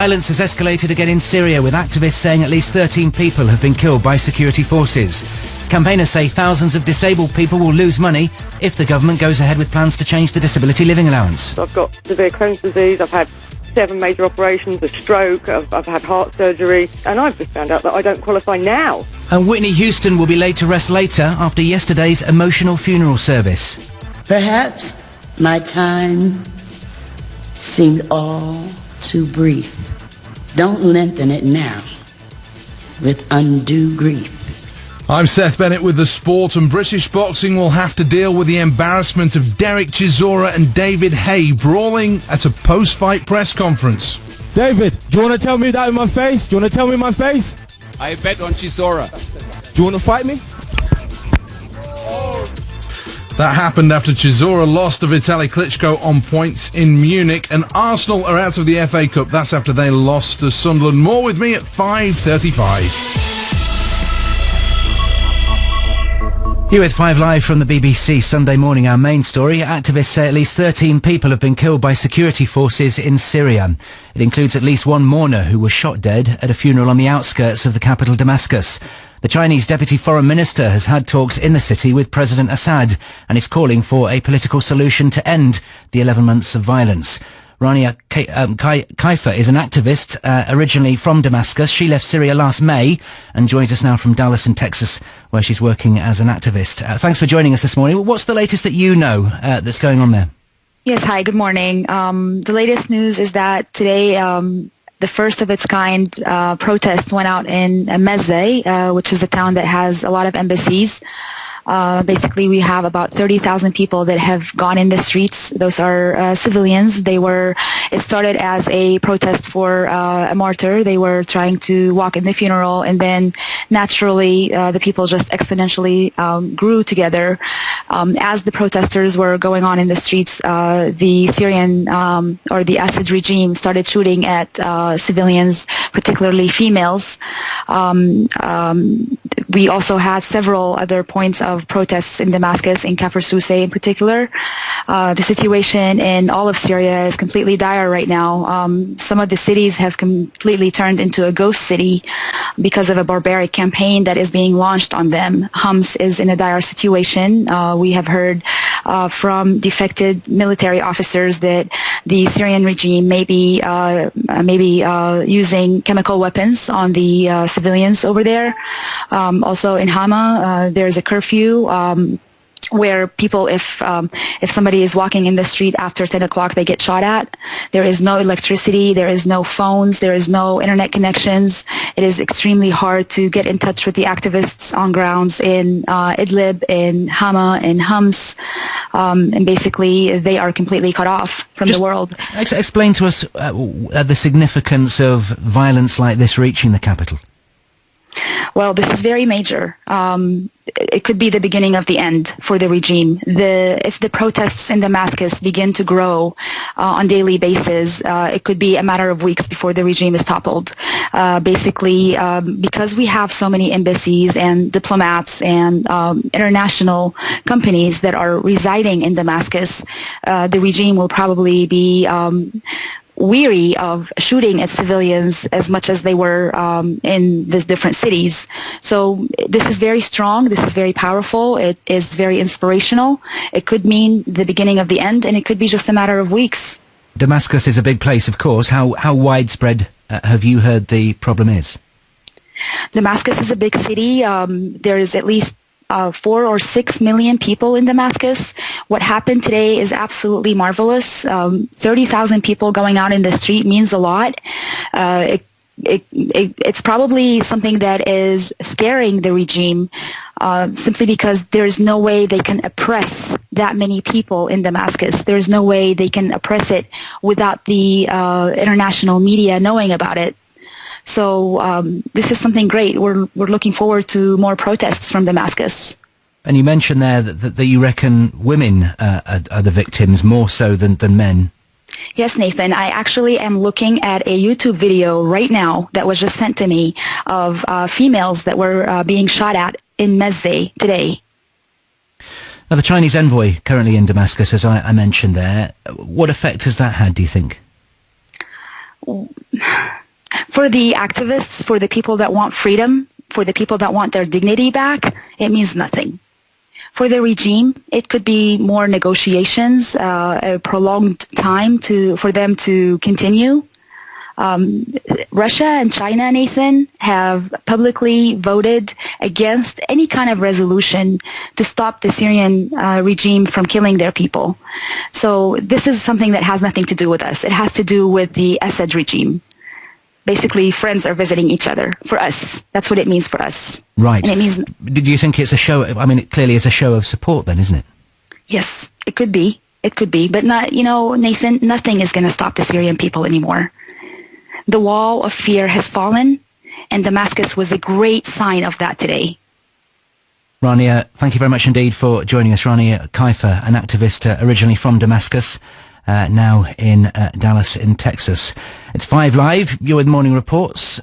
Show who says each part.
Speaker 1: Violence has escalated again in Syria, with activists saying at least 13 people have been killed by security forces. Campaigners say thousands of disabled people will lose money if the government goes ahead with plans to change the disability living allowance.
Speaker 2: I've got severe Crohn's disease, I've had 7 major operations, a stroke, I've had heart surgery, and I've just found out that I don't qualify now.
Speaker 1: And Whitney Houston will be laid to rest later after yesterday's emotional funeral service.
Speaker 3: Perhaps my time seemed all too brief. Don't lengthen it now with undue grief.
Speaker 4: I'm Seth Bennett with the sport, and British boxing will have to deal with the embarrassment of Derek Chisora and David Haye brawling at a post-fight press conference.
Speaker 5: David, do you want to tell me that in my face? Do you want to tell me in my face?
Speaker 6: I bet on Chisora.
Speaker 5: Do you want to fight me?
Speaker 4: That happened after Chisora lost to Vitaly Klitschko on points in Munich, and Arsenal are out of the FA Cup. That's after they lost to Sunderland. More with me at 5:35.
Speaker 1: Here with 5 Live from the BBC Sunday morning. Our main story: activists say at least 13 people have been killed by security forces in Syria. It includes at least one mourner who was shot dead at a funeral on the outskirts of the capital Damascus. The Chinese Deputy Foreign Minister has had talks in the city with President Assad and is calling for a political solution to end the 11 months of violence. Rania Kisar is an activist originally from Damascus. She left Syria last May and joins us now from Dallas in Texas, where she's working as an activist. Thanks for joining us this morning. What's the latest that you know that's going on there?
Speaker 7: Yes, hi, good morning. The latest news is that today the first of its kind protests went out in Mezze, which is a town that has a lot of embassies. Basically, we have about 30,000 people that have gone in the streets. Those are civilians. It started as a protest for a martyr. They were trying to walk in the funeral, and then naturally the people just exponentially grew together. As the protesters were going on in the streets, the Syrian or the Assad regime started shooting at civilians, particularly females. We also had several other points of protests in Damascus, in Kafr Souseh in particular. The situation in all of Syria is completely dire right now. Some of the cities have completely turned into a ghost city because of a barbaric campaign that is being launched on them. Homs is in a dire situation. We have heard from defected military officers that the Syrian regime may be using chemical weapons on the civilians over there. Also in Hama, there's a curfew where people, if somebody is walking in the street after 10 o'clock, they get shot at. There is no electricity, there is no phones, there is no internet connections. It is extremely hard to get in touch with the activists on grounds in Idlib, in Hama, in Homs, and basically they are completely cut off from the world.
Speaker 1: Explain to us the significance of violence like this reaching the capital.
Speaker 7: Well, this is very major. It could be the beginning of the end for the regime. If the protests in Damascus begin to grow on daily basis, it could be a matter of weeks before the regime is toppled. Basically, because we have so many embassies and diplomats and international companies that are residing in Damascus, the regime will probably be weary of shooting at civilians as much as they were in these different cities. So this is very strong, this is very powerful, it is very inspirational. It could mean the beginning of the end, and it could be just a matter of weeks.
Speaker 1: Damascus is a big place, of course. How widespread have you heard the problem is?
Speaker 7: Damascus is a big city. There is at least 4 or 6 million people in Damascus. What happened today is absolutely marvelous. 30,000 people going out in the street means a lot. It's probably something that is scaring the regime, simply because there's no way they can oppress that many people in Damascus. There's no way they can oppress it without the international media knowing about it. So this is something great. We're looking forward to more protests from Damascus.
Speaker 1: And you mentioned there that you reckon women are the victims more so than men.
Speaker 7: Yes, Nathan. I actually am looking at a YouTube video right now that was just sent to me of females that were being shot at in Mezze today.
Speaker 1: Now, the Chinese envoy currently in Damascus, as I mentioned there, what effect has that had, do you think?
Speaker 7: For the activists, for the people that want freedom, for the people that want their dignity back, it means nothing. For the regime, it could be more negotiations, a prolonged time for them to continue. Russia and China, Nathan, have publicly voted against any kind of resolution to stop the Syrian regime from killing their people. So this is something that has nothing to do with us. It has to do with the Assad regime. Basically, friends are visiting each other. For us, that's what it means for us.
Speaker 1: Right.
Speaker 7: And it means.
Speaker 1: Did you think it's a show? I mean, it clearly is a show of support, then, isn't it?
Speaker 7: Yes, it could be. It could be, but not. Nathan, nothing is going to stop the Syrian people anymore. The wall of fear has fallen, and Damascus was a great sign of that today.
Speaker 1: Rania, thank you very much indeed for joining us. Rania Kisar, an activist originally from Damascus, now in Dallas in Texas. It's 5 Live. You're with Morning Reports.